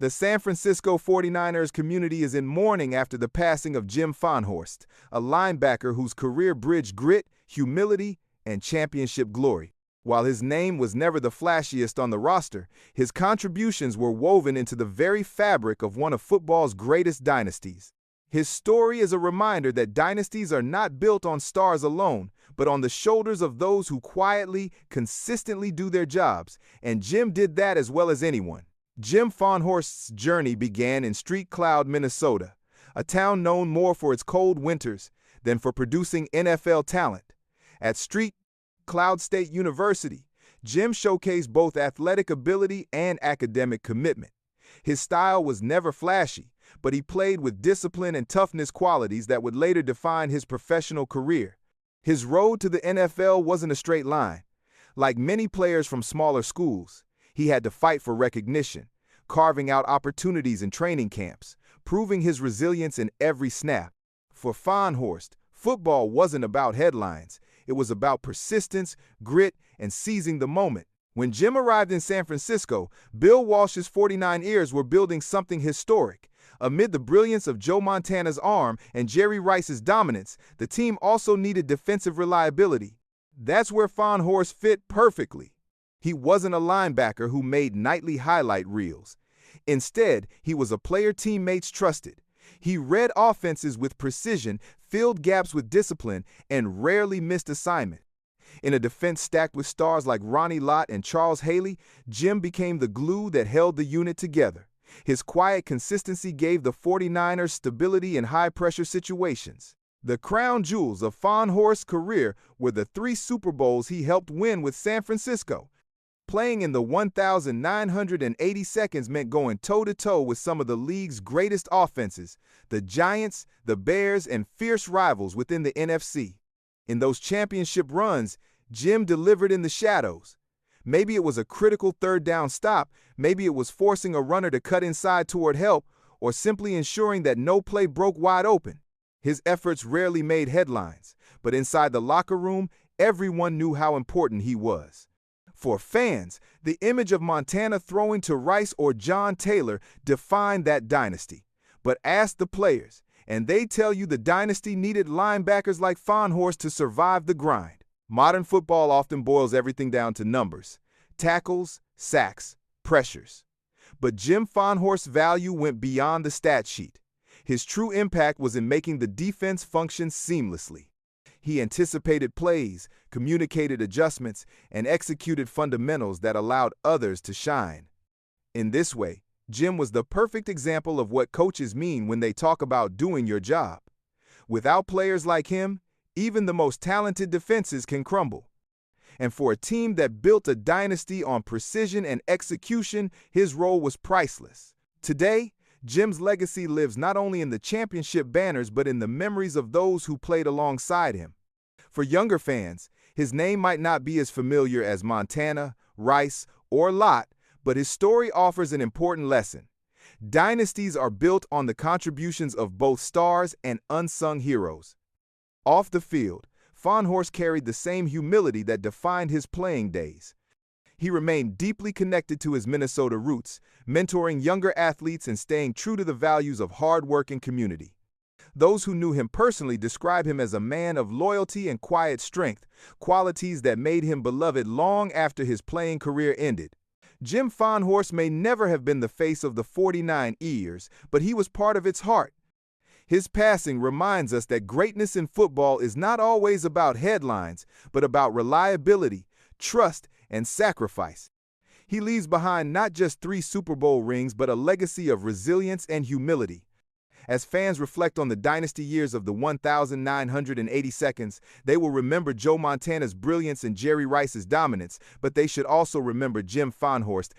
The San Francisco 49ers community is in mourning after the passing of Jim Fahnhorst, a linebacker whose career bridged grit, humility, and championship glory. While his name was never the flashiest on the roster, his contributions were woven into the very fabric of one of football's greatest dynasties. His story is a reminder that dynasties are not built on stars alone, but on the shoulders of those who quietly, consistently do their jobs, and Jim did that as well as anyone. Jim Fahnhorst's journey began in St. Cloud, Minnesota, a town known more for its cold winters than for producing NFL talent. At St. Cloud State University, Jim showcased both athletic ability and academic commitment. His style was never flashy, but he played with discipline and toughness qualities that would later define his professional career. His road to the NFL wasn't a straight line. Like many players from smaller schools, he had to fight for recognition, carving out opportunities in training camps, proving his resilience in every snap. For Fahnhorst, football wasn't about headlines. It was about persistence, grit, and seizing the moment. When Jim arrived in San Francisco, Bill Walsh's 49ers were building something historic. Amid the brilliance of Joe Montana's arm and Jerry Rice's dominance, the team also needed defensive reliability. That's where Fahnhorst fit perfectly. He wasn't a linebacker who made nightly highlight reels. Instead, he was a player teammates trusted. He read offenses with precision, filled gaps with discipline, and rarely missed assignment. In a defense stacked with stars like Ronnie Lott and Charles Haley, Jim became the glue that held the unit together. His quiet consistency gave the 49ers stability in high-pressure situations. The crown jewels of Fahnhorst's career were the 3 Super Bowls he helped win with San Francisco. Playing in the 1,980 seconds meant going toe-to-toe with some of the league's greatest offenses, the Giants, the Bears, and fierce rivals within the NFC. In those championship runs, Jim delivered in the shadows. Maybe it was a critical third down stop, maybe it was forcing a runner to cut inside toward help, or simply ensuring that no play broke wide open. His efforts rarely made headlines, but inside the locker room, everyone knew how important he was. For fans, the image of Montana throwing to Rice or John Taylor defined that dynasty. But ask the players, and they tell you the dynasty needed linebackers like Fahnhorst to survive the grind. Modern football often boils everything down to numbers: tackles, sacks, pressures. But Jim Fahnhorst's value went beyond the stat sheet. His true impact was in making the defense function seamlessly. He anticipated plays, communicated adjustments, and executed fundamentals that allowed others to shine. In this way, Jim was the perfect example of what coaches mean when they talk about doing your job. Without players like him, even the most talented defenses can crumble. And for a team that built a dynasty on precision and execution, his role was priceless. Today, Jim's legacy lives not only in the championship banners but in the memories of those who played alongside him. For younger fans, his name might not be as familiar as Montana, Rice, or Lott, but his story offers an important lesson. Dynasties are built on the contributions of both stars and unsung heroes. Off the field, Fahnhorst carried the same humility that defined his playing days. He remained deeply connected to his Minnesota roots, mentoring younger athletes and staying true to the values of hard work and community. Those who knew him personally describe him as a man of loyalty and quiet strength, qualities that made him beloved long after his playing career ended. Jim Fahnhorst may never have been the face of the 49ers, but he was part of its heart. His passing reminds us that greatness in football is not always about headlines, but about reliability, trust, and sacrifice. He leaves behind not just 3 Super Bowl rings, but a legacy of resilience and humility. As fans reflect on the dynasty years of the 1,980 seconds, they will remember Joe Montana's brilliance and Jerry Rice's dominance, but they should also remember Jim Fahnhorst,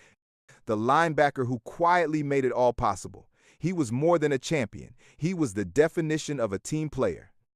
the linebacker who quietly made it all possible. He was more than a champion. He was the definition of a team player.